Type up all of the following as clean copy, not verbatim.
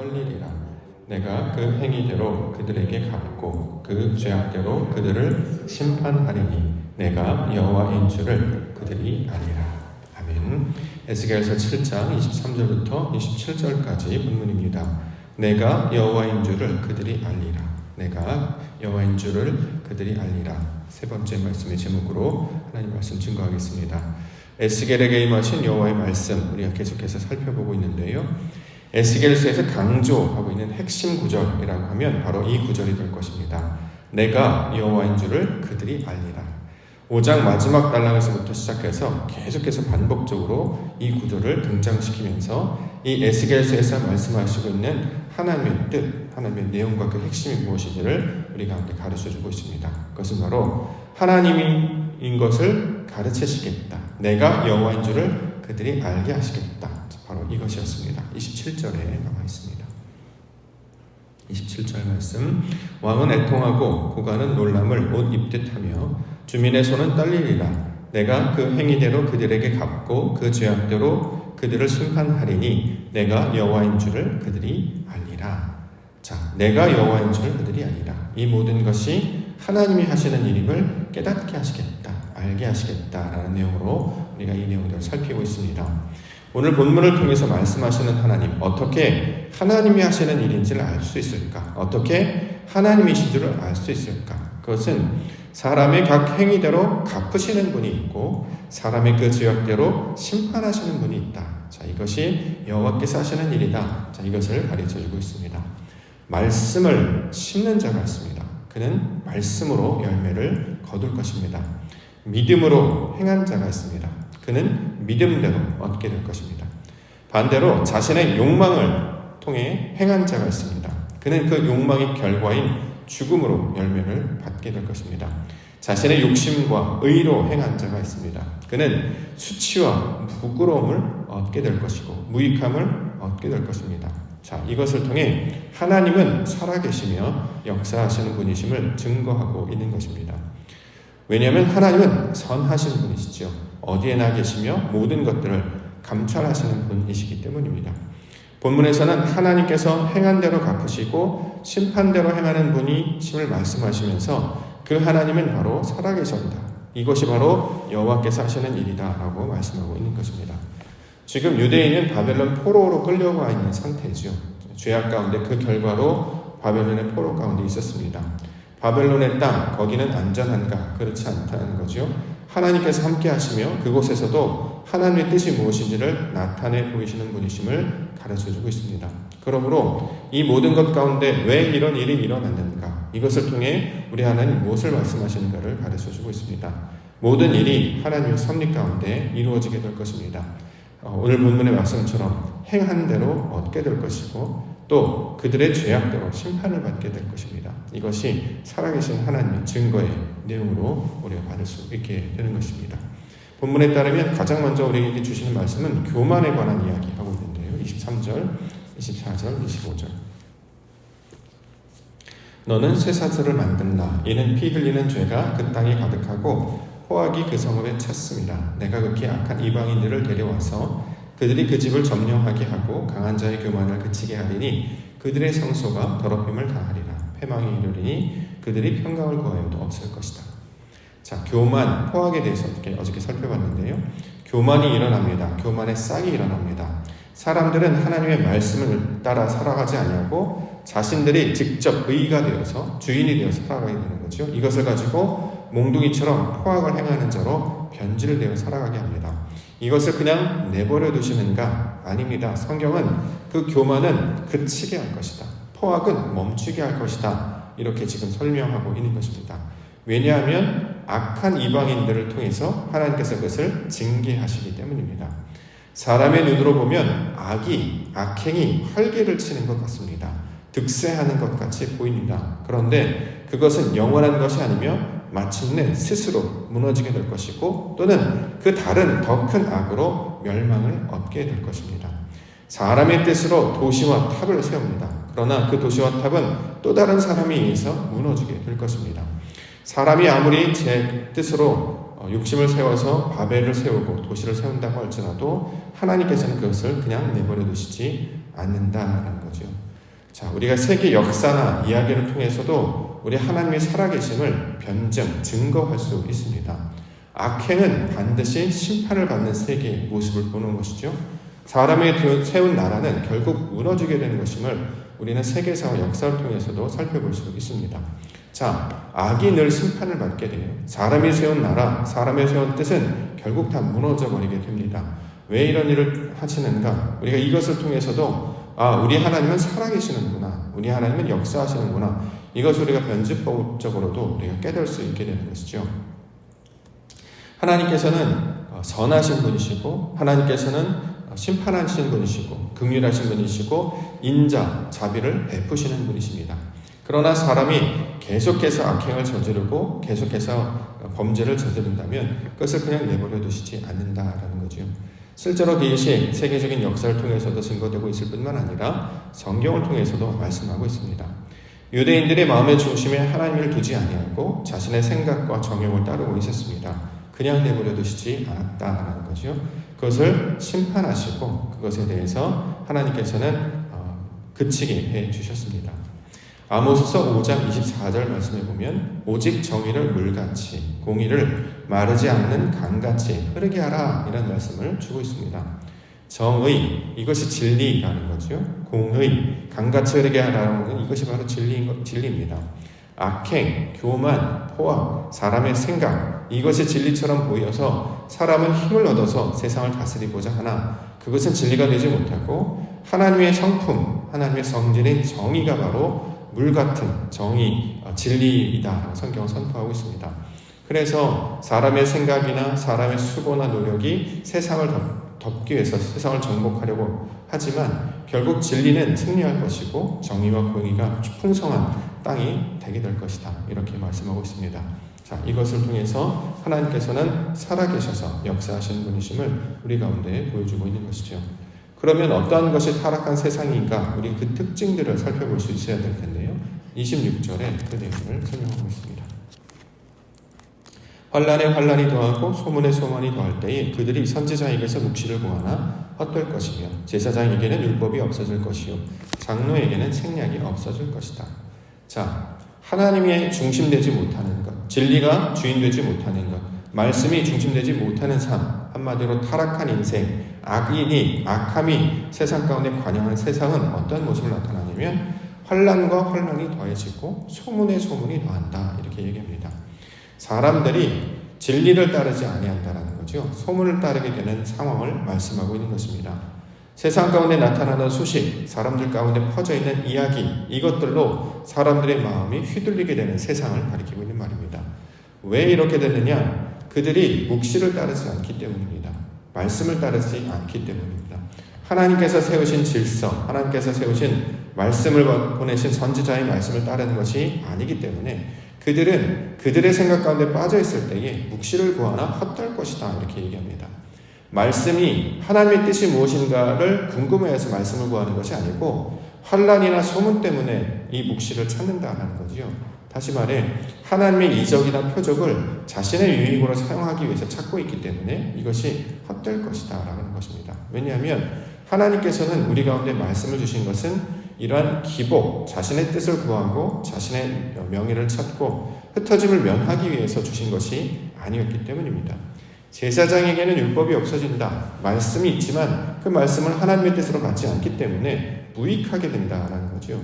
떨리리라. 내가 그 행위대로 그들에게 갚고 그 죄악대로 그들을 심판하리니 내가 여호와인 줄을 그들이 아니라. 아멘. 에스겔서 7장 23절부터 27절까지 본문입니다. 내가 여호와인 줄을 그들이 알리라. 내가 여호와인 줄을 그들이 알리라. 세 번째 말씀의 제목으로 하나님 말씀 증거하겠습니다. 에스겔에게 임하신 여호와의 말씀, 우리가 계속해서 살펴보고 있는데요. 에스겔서에서 강조하고 있는 핵심 구절이라고 하면 바로 이 구절이 될 것입니다. 내가 여호와인 줄을 그들이 알리라. 5장 마지막 단락에서부터 시작해서 계속해서 반복적으로 이 구절을 등장시키면서 이 에스겔서에서 말씀하시고 있는 하나님의 뜻, 하나님의 내용과 그 핵심이 무엇인지를 우리가 함께 가르쳐주고 있습니다. 그것은 바로 하나님인 것을 가르치시겠다. 내가 여호와인 줄을 그들이 알게 하시겠다. 바로 이것이었습니다. 27절에 나와 있습니다. 27절 말씀. 왕은 애통하고 고관은 놀람을 옷 입듯 하며 주민의 손은 떨리리라. 내가 그 행위대로 그들에게 갚고 그 죄악대로 그들을 심판하리니 내가 여호와인 줄을 그들이 알리라. 자, 내가 여호와인 줄을 그들이 알리라. 이 모든 것이 하나님이 하시는 일임을 깨닫게 하시겠다, 알게 하시겠다라는 내용으로 우리가 이 내용들을 살피고 있습니다. 오늘 본문을 통해서 말씀하시는 하나님, 어떻게 하나님이 하시는 일인지를 알 수 있을까? 어떻게 하나님이신 줄을 알 수 있을까? 그것은 사람의 각 행위대로 갚으시는 분이 있고 사람의 그 죄악대로 심판하시는 분이 있다. 자, 이것이 여호와께서 하시는 일이다. 자, 이것을 가르쳐주고 있습니다. 말씀을 심는 자가 있습니다. 그는 말씀으로 열매를 거둘 것입니다. 믿음으로 행한 자가 있습니다. 그는 믿음대로 얻게 될 것입니다. 반대로 자신의 욕망을 통해 행한 자가 있습니다. 그는 그 욕망의 결과인 죽음으로 열매를 받게 될 것입니다. 자신의 욕심과 의로 행한 자가 있습니다. 그는 수치와 부끄러움을 얻게 될 것이고 무익함을 얻게 될 것입니다. 자, 이것을 통해 하나님은 살아계시며 역사하시는 분이심을 증거하고 있는 것입니다. 왜냐하면 하나님은 선하신 분이시죠. 어디에나 계시며 모든 것들을 감찰하시는 분이시기 때문입니다. 본문에서는 하나님께서 행한 대로 갚으시고 심판대로 행하는 분이심을 말씀하시면서 그 하나님은 바로 살아계신다. 이것이 바로 여호와께서 하시는 일이다 라고 말씀하고 있는 것입니다. 지금 유대인은 바벨론 포로로 끌려가 있는 상태죠. 죄악 가운데 그 결과로 바벨론의 포로 가운데 있었습니다. 바벨론의 땅, 거기는 안전한가? 그렇지 않다는 거죠. 하나님께서 함께 하시며 그곳에서도 하나님의 뜻이 무엇인지를 나타내 보이시는 분이심을 가르쳐주고 있습니다. 그러므로 이 모든 것 가운데 왜 이런 일이 일어났는가? 이것을 통해 우리 하나님 무엇을 말씀하시는가를 가르쳐주고 있습니다. 모든 일이 하나님의 섭리 가운데 이루어지게 될 것입니다. 오늘 본문의 말씀처럼 행한 대로 얻게 될 것이고 또 그들의 죄악대로 심판을 받게 될 것입니다. 이것이 살아계신 하나님의 증거의 내용으로 우리가 받을 수 있게 되는 것입니다. 본문에 따르면 가장 먼저 우리에게 주시는 말씀은 교만에 관한 이야기하고 있는데요. 23절, 24절, 25절. 너는 쇠사슬을 만든다. 이는 피 흘리는 죄가 그 땅에 가득하고 포악이 그 성읍에 찼습니다. 내가 극히 악한 이방인들을 데려와서 그들이 그 집을 점령하게 하고 강한 자의 교만을 그치게 하리니 그들의 성소가 더럽힘을 당하리라. 패망이 이르리니 그들이 평강을 구하여도 없을 것이다. 자, 교만, 포악에 대해서 어저께 살펴봤는데요. 교만이 일어납니다. 교만의 싹이 일어납니다. 사람들은 하나님의 말씀을 따라 살아가지 아니하고 자신들이 직접 의가 되어서 주인이 되어서 살아가게 되는 거죠. 이것을 가지고 몽둥이처럼 포악을 행하는 자로 변질되어 살아가게 합니다. 이것을 그냥 내버려 두시는가? 아닙니다. 성경은 그 교만은 그치게 할 것이다. 포악은 멈추게 할 것이다. 이렇게 지금 설명하고 있는 것입니다. 왜냐하면 악한 이방인들을 통해서 하나님께서 그것을 징계하시기 때문입니다. 사람의 눈으로 보면 악행이 활개를 치는 것 같습니다. 득세하는 것 같이 보입니다. 그런데 그것은 영원한 것이 아니며 마침내 스스로 무너지게 될 것이고 또는 그 다른 더 큰 악으로 멸망을 얻게 될 것입니다. 사람의 뜻으로 도시와 탑을 세웁니다. 그러나 그 도시와 탑은 또 다른 사람에 의해서 무너지게 될 것입니다. 사람이 아무리 제 뜻으로 욕심을 세워서 바벨을 세우고 도시를 세운다고 할지라도 하나님께서는 그것을 그냥 내버려 두시지 않는다라는 거죠. 자, 우리가 세계 역사나 이야기를 통해서도 우리 하나님의 살아계심을 변증, 증거할 수 있습니다. 악행은 반드시 심판을 받는 세계의 모습을 보는 것이죠. 사람이 세운 나라는 결국 무너지게 되는 것임을 우리는 세계사와 역사를 통해서도 살펴볼 수 있습니다. 자, 악이 늘 심판을 받게 돼요. 사람이 세운 나라, 사람이 세운 뜻은 결국 다 무너져 버리게 됩니다. 왜 이런 일을 하시는가? 우리가 이것을 통해서도 우리 하나님은 살아계시는구나, 우리 하나님은 역사하시는구나, 이것을 우리가 변증법적으로도 우리가 깨달을 수 있게 되는 것이죠. 하나님께서는 선하신 분이시고, 하나님께서는 심판하신 분이시고, 긍휼하신 분이시고, 인자, 자비를 베푸시는 분이십니다. 그러나 사람이 계속해서 악행을 저지르고 계속해서 범죄를 저지른다면 그것을 그냥 내버려 두시지 않는다라는 거죠. 실제로 이것이 세계적인 역사를 통해서도 증거되고 있을 뿐만 아니라 성경을 통해서도 말씀하고 있습니다. 유대인들의 마음의 중심에 하나님을 두지 아니하고 자신의 생각과 정욕을 따르고 있었습니다. 그냥 내버려 두시지 않았다라는 거죠. 그것을 심판하시고 그것에 대해서 하나님께서는 그치게 해주셨습니다. 아모스서 5장 24절 말씀에 보면 오직 정의를 물같이 공의를 마르지 않는 강같이 흐르게 하라, 이런 말씀을 주고 있습니다. 정의, 이것이 진리라는 거죠. 공의, 강같이 흐르게 하라는 건 이것이 바로 진리입니다. 악행, 교만, 포악, 사람의 생각, 이것이 진리처럼 보여서 사람은 힘을 얻어서 세상을 다스리고자 하나 그것은 진리가 되지 못하고 하나님의 성품, 하나님의 성질인 정의가 바로 물같은 정의, 진리이다, 성경은 선포하고 있습니다. 그래서 사람의 생각이나 사람의 수고나 노력이 세상을 덮기 위해서 세상을 정복하려고 하지만 결국 진리는 승리할 것이고 정의와 공의가 풍성한 땅이 되게 될 것이다, 이렇게 말씀하고 있습니다. 자, 이것을 통해서 하나님께서는 살아계셔서 역사하시는 분이심을 우리 가운데 보여주고 있는 것이죠. 그러면 어떠한 것이 타락한 세상인가? 우리 그 특징들을 살펴볼 수 있어야 될 텐데요. 26절에 그 내용을 설명하고 있습니다. 환난에 환난이 더하고 소문에 소문이 더할 때에 그들이 선지자에게서 묵시를 구하나 헛될 것이며 제사장에게는 율법이 없어질 것이요 장로에게는 생략이 없어질 것이다. 자, 하나님이 중심되지 못하는 것, 진리가 주인되지 못하는 것, 말씀이 중심되지 못하는 삶, 한마디로 타락한 인생, 악함이 세상 가운데 관영하는 세상은 어떤 모습을 나타나냐면 환난과 환난이 더해지고 소문에 소문이 더한다, 이렇게 얘기합니다. 사람들이 진리를 따르지 아니한다라는 거죠. 소문을 따르게 되는 상황을 말씀하고 있는 것입니다. 세상 가운데 나타나는 소식, 사람들 가운데 퍼져 있는 이야기, 이것들로 사람들의 마음이 휘둘리게 되는 세상을 가리키고 있는 말입니다. 왜 이렇게 됐느냐? 그들이 묵시를 따르지 않기 때문입니다. 말씀을 따르지 않기 때문입니다. 하나님께서 세우신 질서, 하나님께서 세우신 말씀을 보내신 선지자의 말씀을 따르는 것이 아니기 때문에 그들은 그들의 생각 가운데 빠져 있을 때에 묵시를 구하나 헛될 것이다, 이렇게 얘기합니다. 말씀이 하나님의 뜻이 무엇인가를 궁금해해서 말씀을 구하는 것이 아니고 환난이나 소문 때문에 이 묵시를 찾는다는 거지요. 다시 말해 하나님의 이적이나 표적을 자신의 유익으로 사용하기 위해서 찾고 있기 때문에 이것이 헛될 것이다 라는 것입니다. 왜냐하면 하나님께서는 우리 가운데 말씀을 주신 것은 이러한 기복, 자신의 뜻을 구하고 자신의 명예를 찾고 흩어짐을 면하기 위해서 주신 것이 아니었기 때문입니다. 제사장에게는 율법이 없어진다, 말씀이 있지만 그 말씀을 하나님의 뜻으로 받지 않기 때문에 무익하게 된다라는 거죠.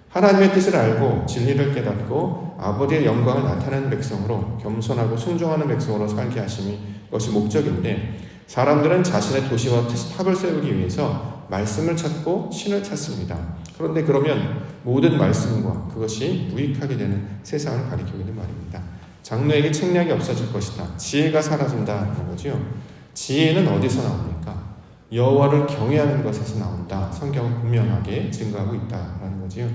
하나님의 뜻을 알고 진리를 깨닫고 아버지의 영광을 나타내는 백성으로 겸손하고 순종하는 백성으로 살게 하심이 것이 목적인데 사람들은 자신의 도시와 탑을 세우기 위해서 말씀을 찾고 신을 찾습니다. 그런데 그러면 모든 말씀과 그것이 무익하게 되는 세상을 가리키고 있는 말입니다. 장로에게 책략이 없어질 것이다. 지혜가 사라진다는 거죠. 지혜는 어디서 나옵니까? 여호와를 경외하는 것에서 나온다. 성경은 분명하게 증거하고 있다라는 거죠.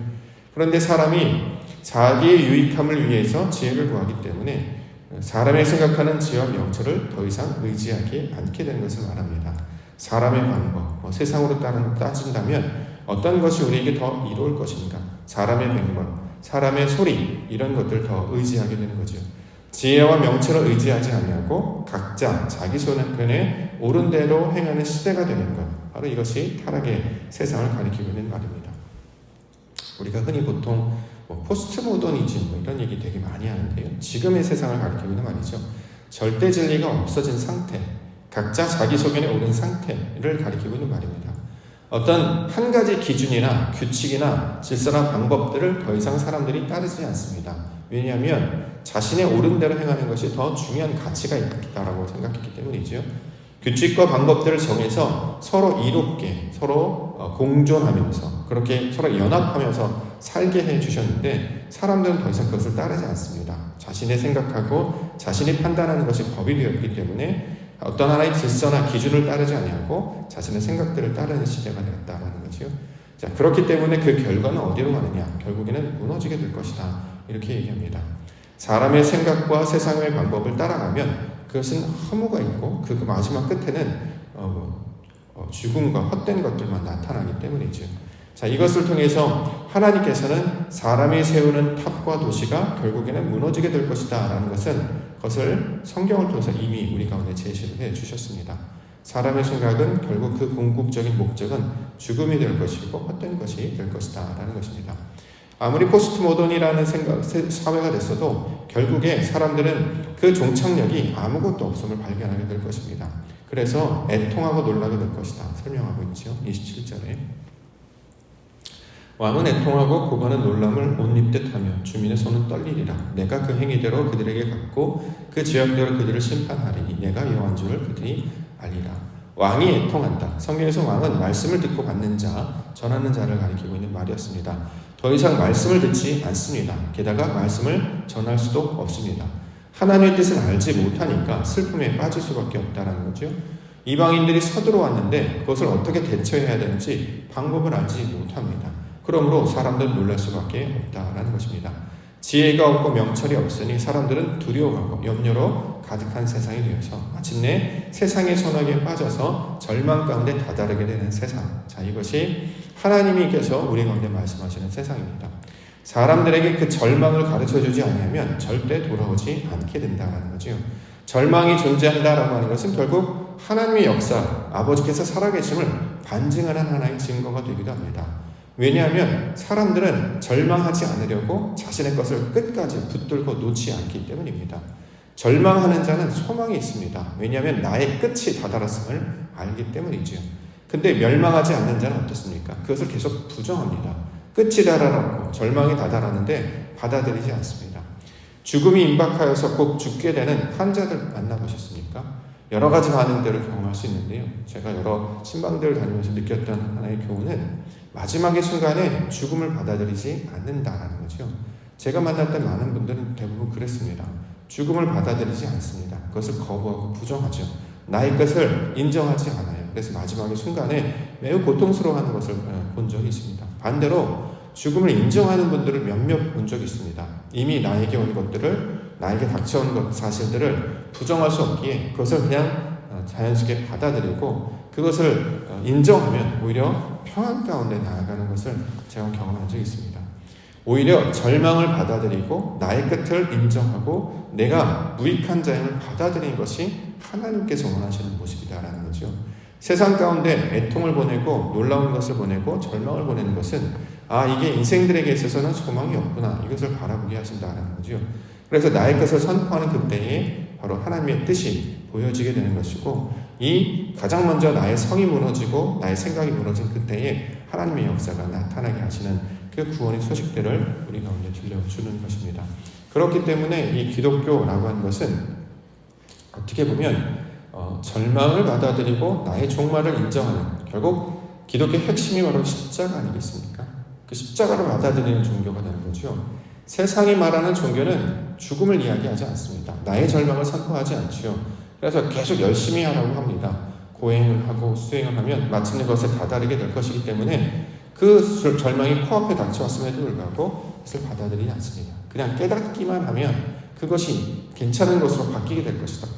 그런데 사람이 자기의 유익함을 위해서 지혜를 구하기 때문에 사람이 생각하는 지혜와 명철을 더 이상 의지하지 않게 되는 것을 말합니다. 사람의 방법, 세상으로 따진다면 어떤 것이 우리에게 더 이로울 것인가? 사람의 맹번, 사람의 소리, 이런 것들 더 의지하게 되는 거죠. 지혜와 명철을 의지하지 아니하고 각자 자기 손편에 옳은 대로 행하는 시대가 되는 것, 바로 이것이 타락의 세상을 가리키고 있는 말입니다. 우리가 흔히 보통 포스트 모더니즘 이런 얘기 되게 많이 하는데요. 지금의 세상을 가리키고 있는 말이죠. 절대 진리가 없어진 상태, 각자 자기 소견에 오른 상태를 가리키고 있는 말입니다. 어떤 한 가지 기준이나 규칙이나 질서나 방법들을 더 이상 사람들이 따르지 않습니다. 왜냐하면 자신의 옳은 대로 행하는 것이 더 중요한 가치가 있다라고 생각했기 때문이죠. 규칙과 방법들을 정해서 서로 이롭게, 서로 공존하면서 그렇게 서로 연합하면서 살게 해주셨는데 사람들은 더 이상 그것을 따르지 않습니다. 자신의 생각하고 자신이 판단하는 것이 법이 되었기 때문에 어떤 하나의 질서나 기준을 따르지 아니하고 자신의 생각들을 따르는 시대가 되었다라는 거죠. 자, 그렇기 때문에 그 결과는 어디로 가느냐? 결국에는 무너지게 될 것이다. 이렇게 얘기합니다. 사람의 생각과 세상의 방법을 따라가면 그것은 허무가 있고 그 마지막 끝에는 죽음과 헛된 것들만 나타나기 때문이죠. 자, 이것을 통해서 하나님께서는 사람이 세우는 탑과 도시가 결국에는 무너지게 될 것이다 라는 것을 성경을 통해서 이미 우리 가운데 제시를 해 주셨습니다. 사람의 생각은 결국 그 궁극적인 목적은 죽음이 될 것이고 헛된 것이 될 것이다 라는 것입니다. 아무리 포스트 모던이라는 사회가 됐어도 결국에 사람들은 그 종착역이 아무것도 없음을 발견하게 될 것입니다. 그래서 애통하고 놀라게 될 것이다 설명하고 있죠. 27절에 왕은 애통하고 고관은 놀람을 옷 입듯 하며 주민의 손은 떨리리라. 내가 그 행위대로 그들에게 갚고 그 죄악대로 그들을 심판하리니 내가 여호와인 줄을 그들이 알리라. 왕이 애통한다. 성경에서 왕은 말씀을 듣고 받는 자, 전하는 자를 가리키고 있는 말이었습니다. 더 이상 말씀을 듣지 않습니다. 게다가 말씀을 전할 수도 없습니다. 하나님의 뜻을 알지 못하니까 슬픔에 빠질 수밖에 없다는 거죠. 이방인들이 서들어왔는데 그것을 어떻게 대처해야 되는지 방법을 알지 못합니다. 그러므로 사람들은 놀랄 수밖에 없다라는 것입니다. 지혜가 없고 명철이 없으니 사람들은 두려워하고 염려로 가득한 세상이 되어서 마침내 세상의 소나기에 빠져서 절망 가운데 다다르게 되는 세상. 자, 이것이 하나님께서 우리 가운데 말씀하시는 세상입니다. 사람들에게 그 절망을 가르쳐주지 않으면 절대 돌아오지 않게 된다는 거죠. 절망이 존재한다라고 하는 것은 결국 하나님의 역사, 아버지께서 살아계심을 반증하는 하나의 증거가 되기도 합니다. 왜냐하면 사람들은 절망하지 않으려고 자신의 것을 끝까지 붙들고 놓지 않기 때문입니다. 절망하는 자는 소망이 있습니다. 왜냐하면 나의 끝이 다다랐음을 알기 때문이죠. 근데 멸망하지 않는 자는 어떻습니까? 그것을 계속 부정합니다. 끝이 다다랐고 절망이 다다랐는데 받아들이지 않습니다. 죽음이 임박하여서 꼭 죽게 되는 환자들 만나보셨습니까? 여러 가지 반응들을 경험할 수 있는데요. 제가 여러 신방들을 다니면서 느꼈던 하나의 교훈은 마지막의 순간에 죽음을 받아들이지 않는다라는 거죠. 제가 만났던 많은 분들은 대부분 그랬습니다. 죽음을 받아들이지 않습니다. 그것을 거부하고 부정하죠. 나의 것을 인정하지 않아요. 그래서 마지막의 순간에 매우 고통스러워하는 것을 본 적이 있습니다. 반대로 죽음을 인정하는 분들을 몇몇 본 적이 있습니다. 이미 나에게 온 것들을, 나에게 닥쳐온 것, 사실들을 부정할 수 없기에 그것을 그냥 자연스럽게 받아들이고 그것을 인정하면 오히려 평안 가운데 나아가는 것을 제가 경험한 적이 있습니다. 오히려 절망을 받아들이고 나의 끝을 인정하고 내가 무익한 자임을 받아들이는 것이 하나님께서 원하시는 모습이다라는 거죠. 세상 가운데 애통을 보내고 놀라운 것을 보내고 절망을 보내는 것은 이게 인생들에게 있어서는 소망이 없구나, 이것을 바라보게 하신다라는 거죠. 그래서 나의 것을 선포하는 그때에 바로 하나님의 뜻이 보여지게 되는 것이고, 이 가장 먼저 나의 성이 무너지고 나의 생각이 무너진 그때에 하나님의 역사가 나타나게 하시는 그 구원의 소식들을 우리 가운데 들려주는 것입니다. 그렇기 때문에 이 기독교라고 하는 것은 어떻게 보면 절망을 받아들이고 나의 종말을 인정하는, 결국 기독교의 핵심이 바로 십자가 아니겠습니까? 그 십자가를 받아들이는 종교가 되는 거죠. 세상이 말하는 종교는 죽음을 이야기하지 않습니다. 나의 절망을 선포하지 않죠. 그래서 계속 열심히 하라고 합니다. 고행을 하고 수행을 하면 마침내 그것에 다다르게 될 것이기 때문에 그 절망이 코앞에 닥쳐왔음에도 불구하고 그것을 받아들이지 않습니다. 그냥 깨닫기만 하면 그것이 괜찮은 것으로 바뀌게 될 것이다.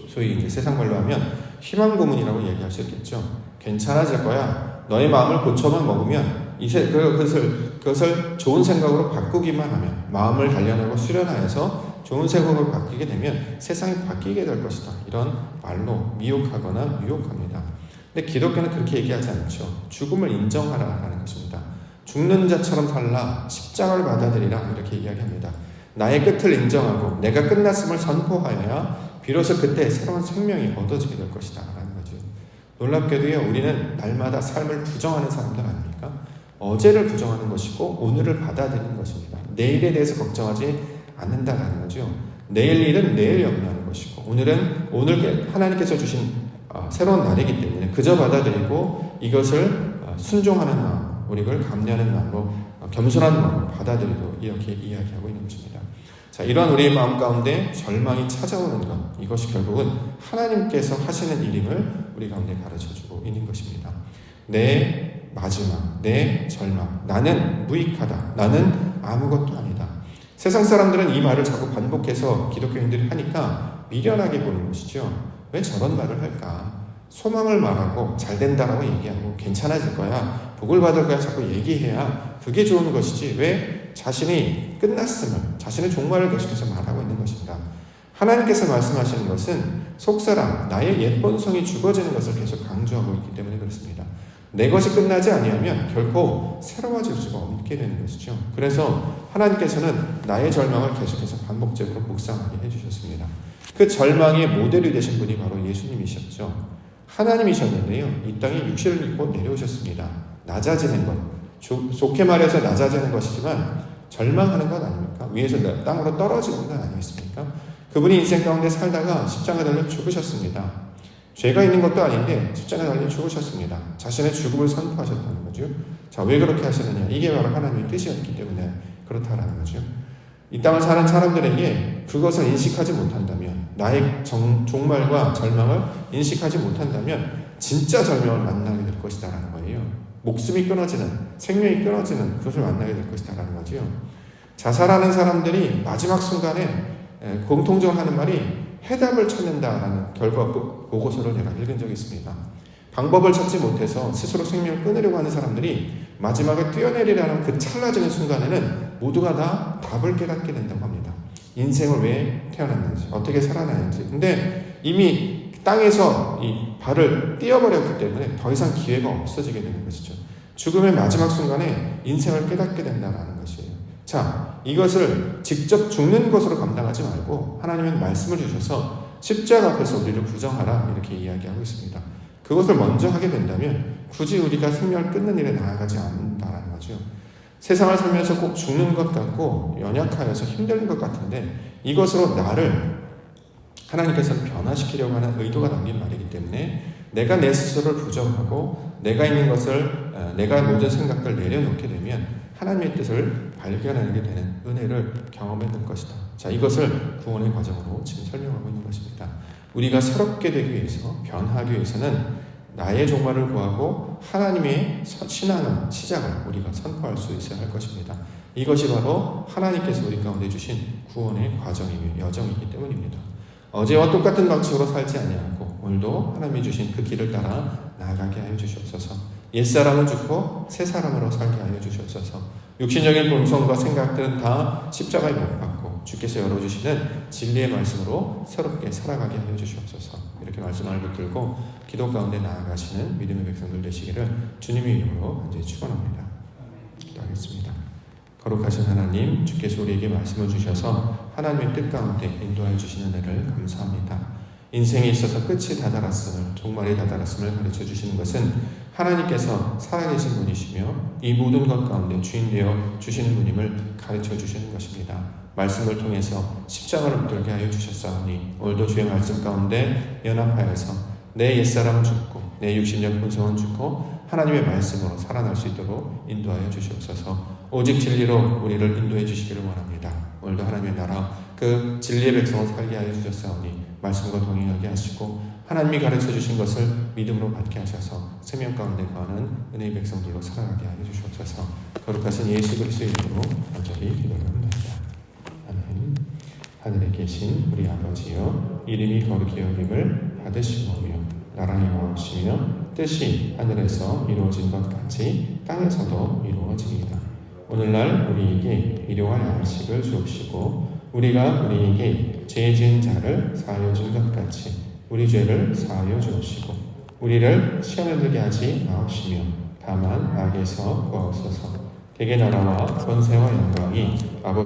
소위 이제 세상 말로 하면 희망 고문이라고 얘기할 수 있겠죠. 괜찮아질 거야. 너의 마음을 고쳐만 먹으면 그것을 좋은 생각으로 바꾸기만 하면, 마음을 단련하고 수련하여서 좋은 생각으로 바뀌게 되면 세상이 바뀌게 될 것이다. 이런 말로 미혹하거나 유혹합니다. 근데 기독교는 그렇게 얘기하지 않죠. 죽음을 인정하라라는 것입니다. 죽는 자처럼 살라 십자가를 받아들이라 이렇게 이야기합니다. 나의 끝을 인정하고 내가 끝났음을 선포하여야 비로소 그때 새로운 생명이 얻어지게 될 것이다 라는 거죠. 놀랍게도요, 우리는 날마다 삶을 부정하는 사람들 아닙니까? 어제를 부정하는 것이고 오늘을 받아들이는 것입니다. 내일에 대해서 걱정하지 않는다라는 거죠. 내일 일은 내일 염려하는 것이고 오늘은 오늘 하나님께서 주신 새로운 날이기 때문에 그저 받아들이고 이것을 순종하는 마음, 우리를 감내하는 마음으로 겸손한 마음으로 받아들이고 이렇게 이야기하고 있는 것입니다. 자, 이러한 우리의 마음 가운데 절망이 찾아오는 것, 이것이 결국은 하나님께서 하시는 일임을 우리 가운데 가르쳐주고 있는 것입니다. 내 마지막, 내 절망, 나는 무익하다, 나는 아무것도 아니다. 세상 사람들은 이 말을 자꾸 반복해서 기독교인들이 하니까 미련하게 보는 것이죠. 왜 저런 말을 할까? 소망을 말하고 잘 된다라고 얘기하고 괜찮아질 거야, 복을 받을 거야 자꾸 얘기해야 그게 좋은 것이지 왜 자신이 끝났음을, 자신의 종말을 계속해서 말하고 있는 것인가? 하나님께서 말씀하시는 것은 속사람, 나의 옛 본성이 죽어지는 것을 계속 강조하고 있기 때문에 그렇습니다. 내 것이 끝나지 아니하면 결코 새로워질 수가 없게 되는 것이죠. 그래서 하나님께서는 나의 절망을 계속해서 반복적으로 묵상하게 해주셨습니다. 그 절망의 모델이 되신 분이 바로 예수님이셨죠. 하나님이셨는데요, 이 땅에 육신을 입고 내려오셨습니다. 낮아지는 것, 좋게 말해서 낮아지는 것이지만 절망하는 것 아닙니까? 위에서 땅으로 떨어지는 것 아니겠습니까? 그분이 인생 가운데 살다가 십자가 달려 죽으셨습니다. 죄가 있는 것도 아닌데 십자가 달려 죽으셨습니다. 자신의 죽음을 선포하셨다는 거죠. 자, 왜 그렇게 하시느냐? 이게 바로 하나님의 뜻이었기 때문에 그렇다라는 거죠. 이 땅을 사는 사람들에게 그것을 인식하지 못한다면, 나의 종말과 절망을 인식하지 못한다면 진짜 절망을 만나게 될 것이다라는 거예요. 목숨이 끊어지는, 생명이 끊어지는 그것을 만나게 될 것이다라는 거죠. 자살하는 사람들이 마지막 순간에 공통적으로 하는 말이 해답을 찾는다라는 결과 보고서를 내가 읽은 적이 있습니다. 방법을 찾지 못해서 스스로 생명을 끊으려고 하는 사람들이 마지막에 뛰어내리라는 그 찰나적인 순간에는 모두가 다 답을 깨닫게 된다고 합니다. 인생을 왜 태어났는지, 어떻게 살아나는지. 근데 이미 땅에서 이 발을 띄어버렸기 때문에 더 이상 기회가 없어지게 되는 것이죠. 죽음의 마지막 순간에 인생을 깨닫게 된다는 것이에요. 자, 이것을 직접 죽는 것으로 감당하지 말고 하나님은 말씀을 주셔서 십자가 앞에서 우리를 부정하라 이렇게 이야기하고 있습니다. 그것을 먼저 하게 된다면 굳이 우리가 생명을 끊는 일에 나아가지 않는다는 거죠. 세상을 살면서 꼭 죽는 것 같고 연약하여서 힘든 것 같은데 이것으로 나를 하나님께서는 변화시키려고 하는 의도가 담긴 말이기 때문에 내가 내 스스로를 부정하고 내가 있는 것을, 내가 모든 생각들을 내려놓게 되면 하나님의 뜻을 발견하게 되는 은혜를 경험해 낼 것이다. 자, 이것을 구원의 과정으로 지금 설명하고 있는 것입니다. 우리가 새롭게 되기 위해서, 변하기 위해서는 나의 종말을 구하고 하나님의 신앙의 시작을 우리가 선포할 수 있어야 할 것입니다. 이것이 바로 하나님께서 우리 가운데 주신 구원의 과정이며 여정이기 때문입니다. 어제와 똑같은 방식으로 살지 아니하고 오늘도 하나님이 주신 그 길을 따라 나아가게 하여 주시옵소서. 옛사람은 죽고 새 사람으로 살게 하여 주시옵소서. 육신적인 본성과 생각들은 다 십자가에 못 박고 주께서 열어주시는 진리의 말씀으로 새롭게 살아가게 하여 주시옵소서. 이렇게 말씀을 붙들고 기도 가운데 나아가시는 믿음의 백성들 되시기를 주님의 이름으로 간절히 축원합니다. 기도하겠습니다. 거룩하신 하나님, 주께서 우리에게 말씀을 주셔서 하나님의 뜻 가운데 인도하여 주시는 은혜를 감사합니다. 인생에 있어서 끝이 다다랐음을, 종말이 다다랐음을 가르쳐 주시는 것은 하나님께서 살아계신 분이시며 이 모든 것 가운데 주인 되어 주시는 분임을 가르쳐 주시는 것입니다. 말씀을 통해서 십자가를 붙들게 하여 주셨사오니 오늘도 주의 말씀 가운데 연합하여서 내 옛사람은 죽고 내 육신적 본성은 죽고 하나님의 말씀으로 살아날 수 있도록 인도하여 주시옵소서. 오직 진리로 우리를 인도해 주시기를 원합니다. 오늘도 하나님의 나라 그 진리의 백성을 살게 하여 주셨사오니 말씀과 동행하게 하시고 하나님이 가르쳐 주신 것을 믿음으로 받게 하셔서 생명 가운데 거하는 은혜의 백성들로 살아가게 하여 주시옵소서. 거룩하신 예수 그리스도의 이름으로 간절히 기도를 합니다. 아멘. 하늘에 계신 우리 아버지여, 이름이 거룩히 여김을 받으시오며 나라의 마옵시며 뜻이 하늘에서 이루어진 것 같이 땅에서도 이루어지이다. 오늘날 우리에게 일용할 양식을 주옵시고 우리가 우리에게 죄 지은 자를 사하여 준 것 같이 우리 죄를 사하여 주옵시고 우리를 시험에 들게 하지 마옵시며 다만 악에서 구하옵소서. 대개 나라와 권세와 영광이 아버지